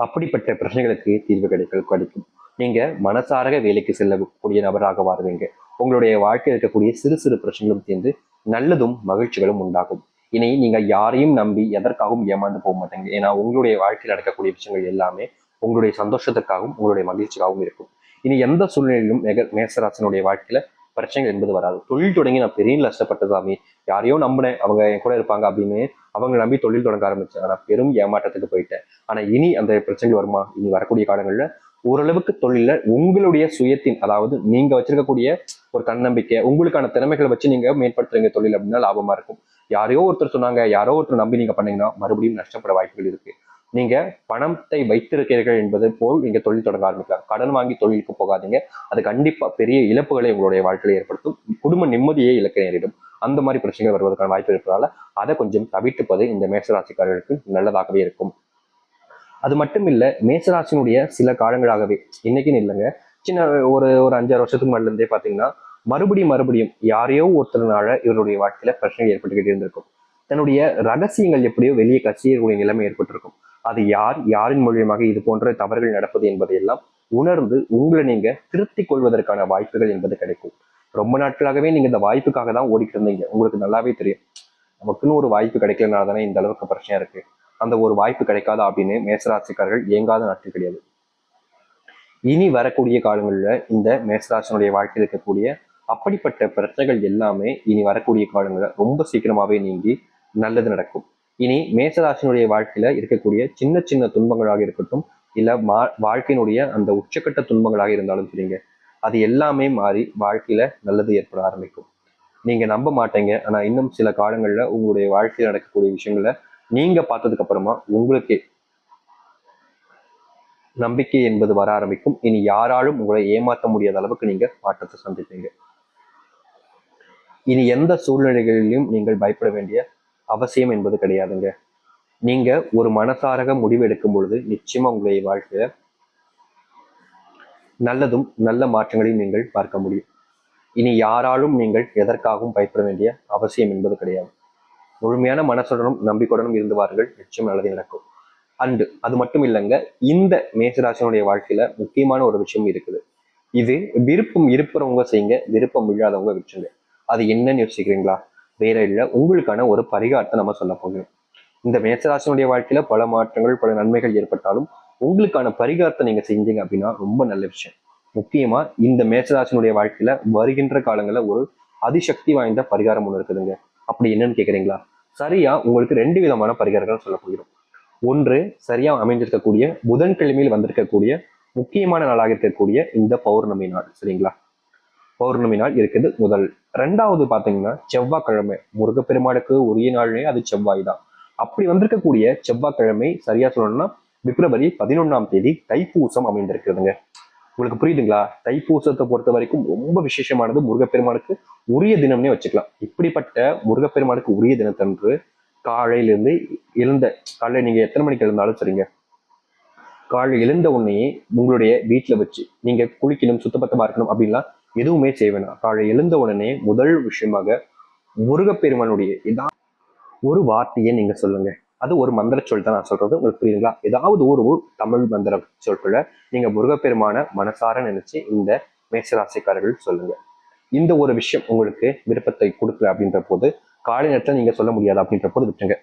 அப்படிப்பட்ட பிரச்சனைகளுக்கு தீர்வு கிடைக்கும். நீங்க மனசார வேலைக்கு செல்லக்கூடிய நபராக மாறுவீங்க. உங்களுடைய வாழ்க்கையில் இருக்கக்கூடிய சிறு சிறு பிரச்சனைகளும் சேர்ந்து நல்லதும் மகிழ்ச்சிகளும் உண்டாகும். இனி நீங்க யாரையும் நம்பி எதற்காகவும் ஏமாந்து போக மாட்டீங்க. ஏன்னா உங்களுடைய வாழ்க்கையில் நடக்கக்கூடிய விஷயங்கள் எல்லாமே உங்களுடைய சந்தோஷத்திற்காகவும் உங்களுடைய மகிழ்ச்சிக்காகவும் இருக்கும். இனி எந்த சூழ்நிலையிலும் மேசராசனுடைய வாழ்க்கையில பிரச்சனைகள் என்பது வராது. தொழில் தொடங்கி நான் பெரிய நஷ்டப்பட்டதாமே, யாரையோ நம்பினேன் அவங்க என் கூட இருப்பாங்க அப்படின்னு அவங்க நம்பி தொழில் தொடங்க ஆரம்பிச்சேன். ஆனா பெரும் ஏமாற்றத்துக்கு போயிட்டேன். ஆனா இனி அந்த பிரச்சனைகள் வருமா? இனி வரக்கூடிய காலங்கள்ல ஓரளவுக்கு தொழில உங்களுடைய சுயத்தின், அதாவது நீங்க வச்சிருக்கக்கூடிய ஒரு தன்னம்பிக்கை, உங்களுக்கான திறமைகளை வச்சு நீங்க மேம்படுத்துறீங்க தொழில் அப்படின்னா லாபமா இருக்கும். யாரையோ ஒருத்தர் சொன்னாங்க, யாரோ ஒருத்தர் நம்பி நீங்க பண்ணீங்கன்னா மறுபடியும் நஷ்டப்பட வாய்ப்புகள் இருக்கு. நீங்க பணத்தை வைத்திருக்கிறீர்கள் என்பது போல் நீங்க தொழில் தொடங்க ஆரம்பிக்கலாம். கடன் வாங்கி தொழிலுக்கு போகாதீங்க. அது கண்டிப்பா பெரிய இழப்புகளை உங்களுடைய வாழ்க்கையில ஏற்படுத்தும். குடும்ப நிம்மதியை இழக்க நேரிடும். அந்த மாதிரி பிரச்சனைகள் வருவதற்கான வாய்ப்பு இருப்பதால அதை கொஞ்சம் தவிர்த்துப்பது இந்த மேசராசிக்காரர்களுக்கு நல்லதாகவே இருக்கும். அது மட்டும் இல்ல, மேசராசினுடைய சில காலங்களாகவே, இன்னைக்குன்னு இல்லைங்க, சின்ன ஒரு ஒரு 5-6 வருஷத்துக்கு முன்னாடி இருந்தே பாத்தீங்கன்னா மறுபடியும் யாரையோ ஒருத்தருனால இவருடைய வாழ்க்கையில பிரச்சனை ஏற்பட்டுக்கிட்டே இருந்திருக்கும். தன்னுடைய ரகசியங்கள் எப்படியோ வெளியே கசியக்கூடிய நிலைமை ஏற்பட்டிருக்கும். அது யாரின் மூலியமாக இது போன்ற தவறுகள் நடப்பது என்பதையெல்லாம் உணர்ந்து உங்களை நீங்க திருத்திக் கொள்வதற்கான வாய்ப்புகள் என்பது கிடைக்கும். ரொம்ப நாட்களாகவே நீங்க இந்த வாய்ப்புக்காக தான் ஓடிட்டு இருந்தீங்க. உங்களுக்கு நல்லாவே தெரியும், நமக்குன்னு ஒரு வாய்ப்பு கிடைக்கலனால தானே இந்த அளவுக்கு பிரச்சனையா இருக்கு. அந்த ஒரு வாய்ப்பு கிடைக்காதா அப்படின்னு மேசராசிக்காரர்கள் ஏங்காத நாட்கள் கிடையாது. இனி வரக்கூடிய காலங்களில் இந்த மேசராசினுடைய வாழ்க்கையில் இருக்கக்கூடிய அப்படிப்பட்ட பிரச்சனைகள் எல்லாமே இனி வரக்கூடிய காலங்களில் ரொம்ப சீக்கிரமாவே நீங்கி நல்லது நடக்கும். இனி மேசராசினுடைய வாழ்க்கையில இருக்கக்கூடிய சின்ன சின்ன துன்பங்களாக இருக்கட்டும், இல்ல வாழ்க்கையினுடைய அந்த உச்சக்கட்ட துன்பங்களாக இருந்தாலும் சரிங்க, அது எல்லாமே மாறி வாழ்க்கையில நல்லது ஏற்பட ஆரம்பிக்கும். நீங்க நம்ப மாட்டீங்க, ஆனா இன்னும் சில காலங்கள்ல உங்களுடைய வாழ்க்கையில் நடக்கக்கூடிய விஷயங்களை நீங்க பார்த்ததுக்கு அப்புறமா உங்களுக்கே நம்பிக்கை என்பது வர ஆரம்பிக்கும். இனி யாராலும் உங்களை ஏமாற்ற முடியாத அளவுக்கு நீங்க மாற்றத்தை சந்திப்பீங்க. இனி எந்த சூழ்நிலைகளிலும் நீங்கள் பயப்பட வேண்டிய அவசியம் என்பது கிடையாதுங்க. நீங்க ஒரு மனசாரக முடிவு எடுக்கும் பொழுது நிச்சயமா உங்களுடைய வாழ்க்கையில நல்லதும் நல்ல மாற்றங்களையும் நீங்கள் பார்க்க முடியும். இனி யாராலும் நீங்கள் எதற்காகவும் பயப்பட வேண்டிய அவசியம் என்பது கிடையாது. முழுமையான மனசுடனும் நம்பிக்கையுடனும் இருந்து வாருங்கள், நிச்சயம் நல்லது நடக்கும். அண்டு அது மட்டும் இல்லைங்க, இந்த மேசராசினுடைய வாழ்க்கையில முக்கியமான ஒரு விஷயம் இருக்குது. இது விருப்பம் இருக்கிறவங்க செய்யுங்க, விருப்பம் இல்லாதவங்க விட்டுருங்க. அது என்னன்னு யோசிக்கிறீங்களா? வேற இல்லை, உங்களுக்கான ஒரு பரிகாரத்தை நம்ம சொல்ல போகிறோம். இந்த மேசராசினுடைய வாழ்க்கையில பல மாற்றங்கள் பல நன்மைகள் ஏற்பட்டாலும் உங்களுக்கான பரிகாரத்தை நீங்க செஞ்சீங்க அப்படின்னா ரொம்ப நல்ல விஷயம். முக்கியமா இந்த மேசராசினுடைய வாழ்க்கையில வருகின்ற காலங்கள்ல ஒரு அதிசக்தி வாய்ந்த பரிகாரம் ஒண்ணு இருக்குதுங்க. அப்படி என்னன்னு கேக்குறீங்களா? சரியா உங்களுக்கு 2 விதமான பரிகாரங்கள் சொல்ல போகிறோம். ஒன்று, சரியா அமைஞ்சிருக்கக்கூடிய புதன்கிழமையில் வந்திருக்கக்கூடிய முக்கியமான நாளாக இருக்கக்கூடிய இந்த பௌர்ணமி நாள். சரிங்களா? பௌர்ணமி நாள் இருக்குது முதல். 2வது பாத்தீங்கன்னா செவ்வாய்க்கிழமை. முருகப்பெருமானுக்கு உரிய நாள்னே அது செவ்வாய் தான். அப்படி வந்திருக்கக்கூடிய செவ்வாய்க்கிழமை, சரியா சொல்லணும்னா பிப்ரவரி 11ஆம் தேதி தைப்பூசம் அமைந்திருக்குதுங்க. உங்களுக்கு புரியுதுங்களா? தைப்பூசத்தை பொறுத்த வரைக்கும் ரொம்ப விசேஷமானது, முருகப்பெருமானுக்கு உரிய தினம்னே வச்சுக்கலாம். இப்படிப்பட்ட முருகப்பெருமானுக்கு உரிய தினத்தன்று காலையிலிருந்து எழுந்த காலையில நீங்க எத்தனை மணிக்கு எழுந்தாலும் சரிங்க, காலையில் எழுந்த உடனேயே உங்களுடைய வீட்டுல வச்சு நீங்க குளிக்கணும், சுத்தபத்தமா இருக்கணும் அப்படின்லாம் எதுவுமே செய்ய வேணாம். காலை எழுந்த உடனே முதல் விஷயமாக முருகப்பெருமானுடைய ஏதாவது ஒரு வார்த்தையை நீங்க சொல்லுங்க. அது ஒரு மந்திர சொல் தான் நான் சொல்றது, உங்களுக்கு புரியுதுங்களா? ஏதாவது ஒரு தமிழ் மந்திர சொற்களை நீங்க முருகப்பெருமான மனசார நினைச்சு இந்த மேசராசிக்காரர்கள் சொல்லுங்க. இந்த ஒரு விஷயம் உங்களுக்கு விருப்பத்தை கொடுக்கல அப்படின்ற போது, காலை நேரத்தில் நீங்க சொல்ல முடியாது அப்படின்ற போது விட்டுங்க.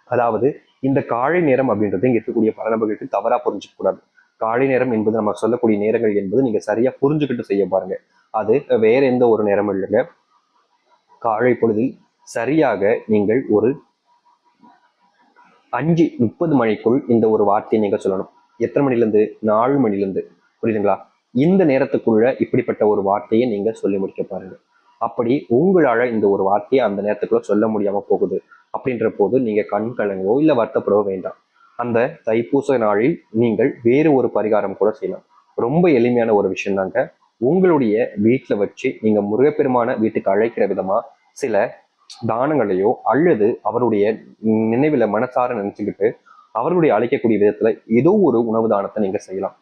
அதாவது இந்த காலை நேரம் அப்படின்றது இங்க இருக்கக்கூடிய பல நபர்களுக்கு தவறா புரிஞ்சுக்க கூடாது. காலை நேரம் என்பது நம்ம சொல்லக்கூடிய நேரங்கள் என்பது நீங்க சரியா புரிஞ்சுக்கிட்டு செய்ய பாருங்க. அது வேற எந்த ஒரு நேரமும் இல்லைங்க. காலை பொழுதில் சரியாக நீங்கள் ஒரு 5:30 மணிக்குள் இந்த ஒரு வார்த்தையை நீங்க சொல்லணும். எத்தனை மணிலேருந்து? 4 மணிலேருந்து. புரியுதுங்களா? இந்த நேரத்துக்குள்ள இப்படிப்பட்ட ஒரு வார்த்தையை நீங்க சொல்லி முடிக்க பாருங்க. அப்படி உங்களால இந்த ஒரு வார்த்தையை அந்த நேரத்துக்குள்ள சொல்ல முடியாம போகுது அப்படின்ற போது நீங்க கண் கலங்கவோ இல்லை வருத்தப்படவோ வேண்டாம். அந்த தைப்பூச நாளில் நீங்கள் வேறு ஒரு பரிகாரம் கூட செய்யலாம். ரொம்ப எளிமையான ஒரு விஷயம் தாங்க. உங்களுடைய வீட்டுல வச்சு நீங்க முருகப்பெருமான வீட்டுக்கு அழைக்கிற விதமா சில தானங்களையோ அல்லது அவருடைய நினைவுல மனசார நினைச்சுக்கிட்டு அவர்களுடைய அழைக்கக்கூடிய விதத்துல ஏதோ ஒரு உணவு தானத்தை நீங்க செய்யலாம்.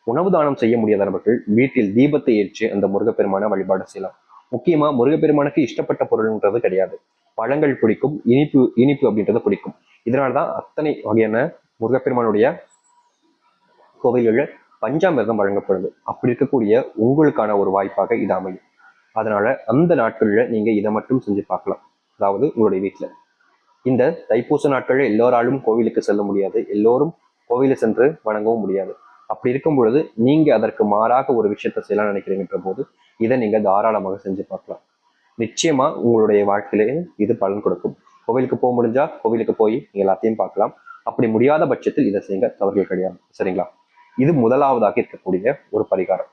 உணவு தானம் செய்ய முடியாத நபர்கள் வீட்டில் தீபத்தை ஏற்றி அந்த முருகப்பெருமான வழிபாடு செய்யலாம். முக்கியமா முருகப்பெருமானுக்கு இஷ்டப்பட்ட பொருள்ன்றது கிடையாது. பழங்கள் பிடிக்கும், இனிப்பு இனிப்பு அப்படின்றது பிடிக்கும். இதனால்தான் அத்தனை வகையான முருகப்பெருமானுடைய கோவில்களில் பஞ்சாமிர்தம் வழங்கப்படுது. அப்படி இருக்கக்கூடிய உங்களுக்கான ஒரு வாய்ப்பாக இது அமையும். அதனால அந்த நாட்கள்ல நீங்க இதை மட்டும் செஞ்சு பார்க்கலாம். அதாவது உங்களுடைய வீட்டுல இந்த தைப்பூச நாட்கள்ல எல்லோராலும் கோவிலுக்கு செல்ல முடியாது, எல்லோரும் கோவிலை சென்று வணங்கவும் முடியாது. அப்படி இருக்கும் பொழுது நீங்க அதற்கு மாறாக ஒரு விஷயத்த செய்யலாம் நினைக்கிறீங்கன்ற போது இதை நீங்க தாராளமாக செஞ்சு பார்க்கலாம். நிச்சயமா உங்களுடைய வாழ்க்கையிலே இது பலன் கொடுக்கும். கோவிலுக்கு போக முடிஞ்சா கோவிலுக்கு போய் நீங்க எல்லாத்தையும் பார்க்கலாம். அப்படி முடியாத பட்சத்தில் இதை செய்யுங்க, தவறுகள் கிடையாது. சரிங்களா? இது முதலாவதாக இருக்கக்கூடிய ஒரு பரிகாரம்.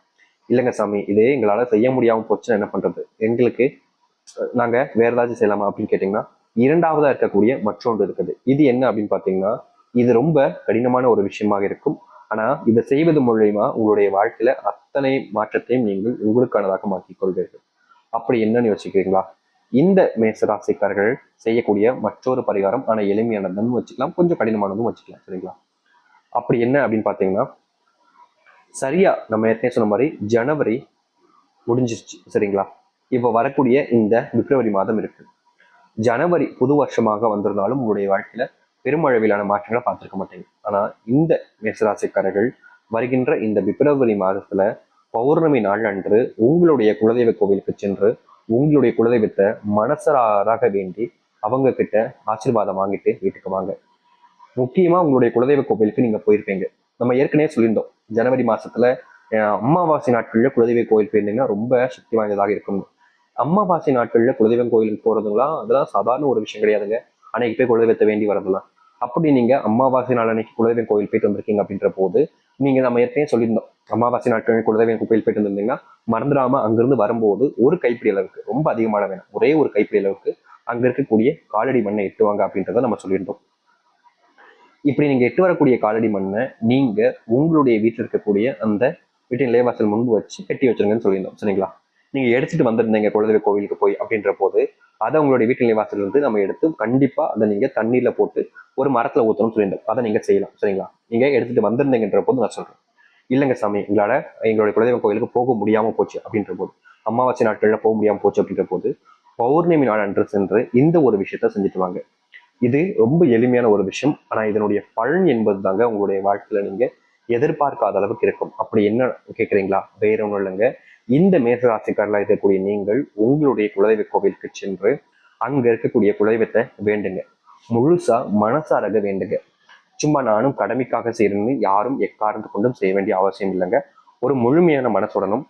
இல்லைங்க சாமி, இதே எங்களால செய்ய முடியாம போச்சுன்னா என்ன பண்றது, எங்களுக்கு நாங்க வேற ஏதாச்சும் செய்யலாமா அப்படின்னு கேட்டீங்கன்னா, இரண்டாவதா இருக்கக்கூடிய மற்றொன்று இருக்குது. இது என்ன அப்படின்னு பாத்தீங்கன்னா, இது ரொம்ப கடினமான ஒரு விஷயமாக இருக்கும். ஆனா இதை செய்வது மூலியமா உங்களுடைய வாழ்க்கையில அத்தனை மாற்றத்தையும் நீங்கள் உங்களுக்கானதாக மாற்றிக் கொள்வீர்கள். அப்படி என்னன்னு யோசிக்கிறீங்களா? இந்த மேசராசிக்காரர்கள் செய்யக்கூடிய மற்றொரு பரிகாரம், ஆனா எளிமையானதுன்னு வச்சுக்கலாம், கொஞ்சம் கடினமானதும் வச்சுக்கலாம். சரிங்களா? அப்படி என்ன அப்படின்னு பாத்தீங்கன்னா, சரியா நம்ம ஏற்கனவே சொன்ன மாதிரி ஜனவரி முடிஞ்சிருச்சு. சரிங்களா? இப்போ வரக்கூடிய இந்த பிப்ரவரி மாதம் இருக்கு. ஜனவரி புது வருஷமாக வந்திருந்தாலும் உங்களுடைய வாழ்க்கையில பெருமளவிலான மாற்றங்களை பார்த்திருக்க மாட்டீங்க. ஆனா இந்த மேசராசிக்காரர்கள் வருகின்ற இந்த பிப்ரவரி மாதத்துல பௌர்ணமி நாள் அன்று உங்களுடைய குலதெய்வ கோவிலுக்கு சென்று உங்களுடைய குலதெய்வத்தை மனசாராக வேண்டி அவங்க கிட்ட ஆசீர்வாதம் வாங்கிட்டு வீட்டுக்கு வாங்க. முக்கியமா உங்களுடைய குலதெய்வ கோவிலுக்கு நீங்க போயிருப்பீங்க. நம்ம ஏற்கனவே சொல்லியிருந்தோம், ஜனவரி மாசத்துல அமாவாசை நாட்கள்ல குலதெய்வ கோவில் போயிருந்தீங்கன்னா ரொம்ப சக்தி வாய்ந்ததாக இருக்கும். அமாவாசை நாட்கள்ல குலதெய்வம் கோயிலுக்கு போறதுலாம் அதெல்லாம் சாதாரண ஒரு விஷயம் கிடையாதுங்க. அன்னைக்கு போய் குலதெய்வத்தை வேண்டி வரதுலாம். அப்படி நீங்க அமாவாசை நாள் அன்னைக்கு குலதெய்வம் கோயில் போயிட்டு வந்திருக்கீங்க அப்படின்ற போது நீங்க நம்ம ஏற்கனவே சொல்லியிருந்தோம், அமாவாசை நாட்கள் குலதெய்வம் கோயில் போயிட்டு வந்திருந்தீங்கன்னா மறந்துடாம அங்கிருந்து வரும்போது ஒரு கைப்பிடி அளவுக்கு, ரொம்ப அதிகமான வேணும், ஒரே ஒரு கைப்பிடி அளவுக்கு அங்க இருக்கக்கூடிய காலடி மண்ணை எட்டுவாங்க அப்படின்றத நம்ம சொல்லியிருந்தோம். இப்படி நீங்க எட்டு வரக்கூடிய காலடி மண்ணை நீங்க உங்களுடைய வீட்டில் இருக்கக்கூடிய அந்த வீட்டின் நிலைவாசல் முன்பு வச்சு கட்டி வச்சிருங்கன்னு சொல்லியிருந்தோம். சரிங்களா? நீங்க எடுத்துட்டு வந்திருந்தீங்க குலதெய்வ கோவிலுக்கு போய் அப்படின்ற போது அதை உங்களுடைய வீட்டு நிலைவாசல் இருந்து நம்ம எடுத்து கண்டிப்பா அதை நீங்க தண்ணீர்ல போட்டு ஒரு மரத்துல ஊற்றணும்னு சொல்லியிருந்தோம். அதை நீங்க செய்யலாம். சரிங்களா? நீங்க எடுத்துட்டு வந்திருந்தீங்கன்ற போது நான் சொல்றேன். இல்லைங்க சாமி, எங்களால எங்களுடைய குலதெய்வ கோயிலுக்கு போக முடியாம போச்சு அப்படின்ற போது, அமாவாசை நாட்கள்ல போக முடியாம போச்சு அப்படின்ற போது பௌர்ணமி நாள் அன்று சென்று இந்த ஒரு விஷயத்த செஞ்சுட்டு வாங்க. இது ரொம்ப எளிமையான ஒரு விஷயம். ஆனா இதனுடைய பலன் என்பது தாங்க உங்களுடைய வாழ்க்கையில நீங்க எதிர்பார்க்காத அளவுக்கு இருக்கும். அப்படி என்ன கேட்குறீங்களா? வேற ஒன்றும் இல்லைங்க. இந்த மேசராசிக்காரர்களாக இருக்கக்கூடிய நீங்கள் உங்களுடைய குலதெய்வ கோவிலுக்கு சென்று அங்க இருக்கக்கூடிய குலதெய்வத்தை வேண்டுங்க. முழுசா மனசாரக வேண்டுங்க. சும்மா நானும் கடமைக்காக செய்யணும்னு யாரும் எக்காரணத்து கொண்டும் செய்ய வேண்டிய அவசியம் இல்லைங்க. ஒரு முழுமையான மனசுடனும்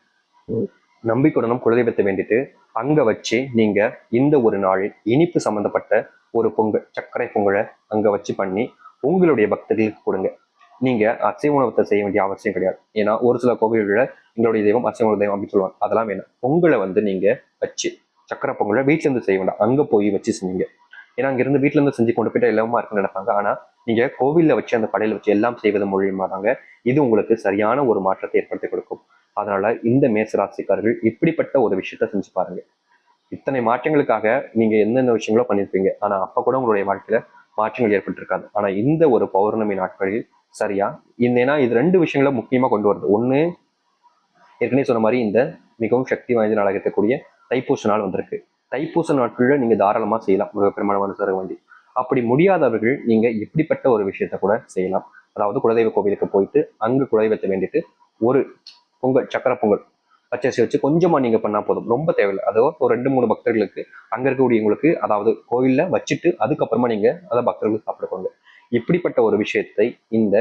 நம்பிக்கையுடனும் குலதெய்வத்தை வேண்டிட்டு அங்க வச்சு நீங்க இந்த ஒரு நாளில் இனிப்பு சம்பந்தப்பட்ட ஒரு பொங்கல், சர்க்கரை பொங்கலை அங்க வச்சு பண்ணி உங்களுடைய பக்தர்களுக்கு கொடுங்க. நீங்க அசைவ உணவத்தை செய்ய வேண்டிய அவசியம் கிடையாது. ஏன்னா ஒரு சில கோவில்களில் எங்களுடைய தெய்வம் அசைவ உணவு தெய்வம் அப்படின்னு சொல்லுவாங்க. அதெல்லாம் வேணும். பொங்கலை வந்து நீங்க வச்சு சக்கரை பொங்கலை வீட்டுல இருந்து செய்ய வேண்டாம், அங்க போய் வச்சு செஞ்சீங்க. ஏன்னா அங்க இருந்து வீட்டுல இருந்து செஞ்சு கொண்டு போயிட்டு எல்லாமா இருக்குன்னு நினைப்பாங்க. ஆனா நீங்க கோவில்ல வச்சு அந்த கடையில வச்சு எல்லாம் செய்வது மூலியமா தாங்க இது உங்களுக்கு சரியான ஒரு மாற்றத்தை ஏற்படுத்தி கொடுக்கும். அதனால இந்த மேசராசிக்காரர்கள் இப்படிப்பட்ட ஒரு விஷயத்த செஞ்சு பாருங்க. இத்தனை மாற்றங்களுக்காக நீங்க என்னென்ன விஷயங்களோ பண்ணிருப்பீங்க, ஆனா அப்ப கூட உங்களுடைய வாழ்க்கையில மாற்றங்கள் ஏற்பட்டிருக்காது. ஆனா இந்த ஒரு பௌர்ணமி நாட்களில் சரியா ஏன்னா இது ரெண்டு விஷயங்கள முக்கியமா கொண்டு வருது. ஒண்ணு, ஏற்கனவே சொன்ன மாதிரி இந்த மிகவும் சக்தி வாய்ந்த நாளாக இருக்கக்கூடிய தைப்பூச நாள் வந்திருக்கு. தைப்பூச நாட்கள்ல நீங்க தாராளமா செய்யலாம் முருகப்பெருமான மனசார வேண்டி. அப்படி முடியாதவர்கள் நீங்க இப்படிப்பட்ட ஒரு விஷயத்த கூட செய்யலாம். அதாவது குலதெய்வ கோவிலுக்கு போயிட்டு அங்கு குலதெய்வத்தை வேண்டிட்டு ஒரு பொங்கல், சக்கரை பொங்கல் பச்சரிசி வச்சு கொஞ்சமா நீங்க பண்ணா போதும், ரொம்ப தேவையில்லை. அதோ ஒரு 2-3 பக்தர்களுக்கு அங்க இருக்கக்கூடியவங்களுக்கு, அதாவது கோயில்ல வச்சுட்டு அதுக்கப்புறமா நீங்க அதை பக்தர்களுக்கு சாப்பிடுவாங்க. இப்படிப்பட்ட ஒரு விஷயத்தை இந்த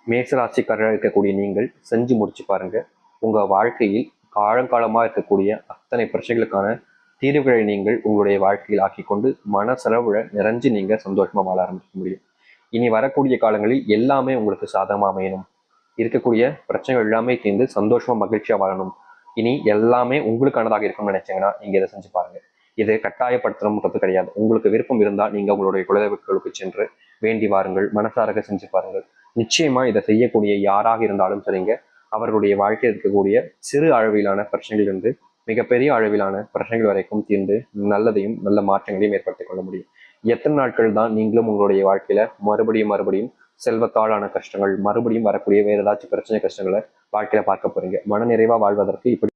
மேசராசிக்காரராக இருக்கக்கூடிய நீங்கள் செஞ்சு முடிச்சு பாருங்க. உங்க வாழ்க்கையில் காலங்காலமா இருக்கக்கூடிய அத்தனை பிரச்சனைகளுக்கான தீர்வுகளை நீங்கள் உங்களுடைய வாழ்க்கையில் ஆக்கிக்கொண்டு மனசளவுல நிறைஞ்சு நீங்க சந்தோஷமா வாழ ஆரம்பிக்க முடியும். இனி வரக்கூடிய காலங்களில் எல்லாமே உங்களுக்கு சாதகமா அமையணும். இருக்கக்கூடிய பிரச்சனைகள் எல்லாமே தீர்ந்து சந்தோஷமா மகிழ்ச்சியா வாழணும். இனி எல்லாமே உங்களுக்கானதாக இருக்கும்னு நினைச்சீங்கன்னா நீங்க இதை செஞ்சு பாருங்க. இது கட்டாயப்படுத்தணும்ன்றது கிடையாது. உங்களுக்கு விருப்பம் இருந்தால் நீங்க உங்களுடைய குலதெய்வங்களுக்கு சென்று வேண்டி வாருங்கள், மனசாரக செஞ்சு பாருங்கள். நிச்சயமா இதை செய்யக்கூடிய யாராக இருந்தாலும் சரிங்க, அவர்களுடைய வாழ்க்கையில் இருக்கக்கூடிய சிறு அளவிலான பிரச்சனைகளிலிருந்து மிகப்பெரிய அளவிலான பிரச்சனைகள் வரைக்கும் தீர்ந்து நல்லதையும் நல்ல மாற்றங்களையும் ஏற்படுத்திக் கொள்ள முடியும். எத்தனை நாட்கள் தான் நீங்களும் உங்களுடைய வாழ்க்கையில மறுபடியும் செல்வத்தாலான கஷ்டங்கள், மறுபடியும் வரக்கூடிய வேற ஏதாச்சும் பிரச்சனை கஷ்டங்களை வாழ்க்கையில பார்க்க போறீங்க. மன நிறைவா வாழ்வதற்கு இப்படி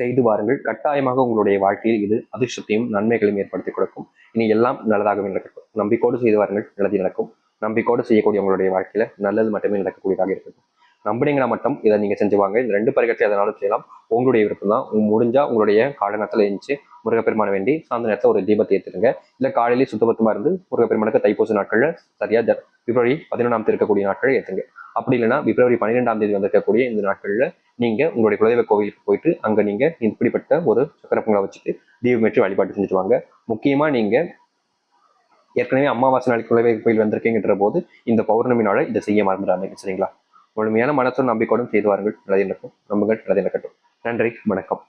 செய்து வாருங்கள். கட்டாயமாக உங்களுடைய வாழ்க்கையில் இது அதிர்ஷ்டத்தையும் நன்மைகளையும் ஏற்படுத்தி கொடுக்கும். இனி எல்லாம் நல்லதாகவே நடக்கட்டும். நம்பிக்கோடு செய்து வாருங்கள், நல்லது நடக்கும். நம்பிக்கோடு செய்யக்கூடிய உங்களுடைய வாழ்க்கையில நல்லது மட்டுமே நடக்கக்கூடியதாக இருக்கட்டும். நம்பினீங்கன்னா மட்டும் இதை நீங்க செஞ்சுவாங்க. இந்த 2 பரிகட்சி எதனாலும் செய்யலாம். உங்களுடைய விருப்பம் தான். முடிஞ்சா உங்களுடைய காலநேரத்தில் எழுந்துச்சு முருகப்பெருமான வேண்டி சாயந்தர நேரத்தில் ஒரு தீபத்தை ஏற்றுங்க. இல்லை காலையிலேயே சுத்தபத்தமாக இருந்து முருகப்பெருமானுக்கு தைப்பூச நாட்கள்ல சரியா பிப்ரவரி 11ஆம் தேதி இருக்கக்கூடிய நாட்களை ஏற்றுங்க. அப்படி இல்லைன்னா பிப்ரவரி 12ஆம் தேதி வந்திருக்கக்கூடிய இந்த நாட்கள்ல நீங்க உங்களுடைய குலதெய்வ கோவிலுக்கு போயிட்டு அங்க நீங்க இப்படிப்பட்ட ஒரு சக்கர பொங்கலை வச்சுட்டு தீபமேற்றி வழிபாட்டு செஞ்சுட்டு வாங்க. முக்கியமா நீங்க ஏற்கனவே அமாவாசை நாளைக்கு குலதெய்வ கோயில் வந்திருக்கீங்கன்ற போது இந்த பௌர்ணமி நாளை இதை செய்ய மறந்துடாங்க. சரிங்களா? முழுமையான மனசும் நம்பிக்கையோடும் செய்து வாருங்கள். நல்லது நடக்கும். நம்புங்கள், நல்லது நடக்கட்டும். நன்றி, வணக்கம்.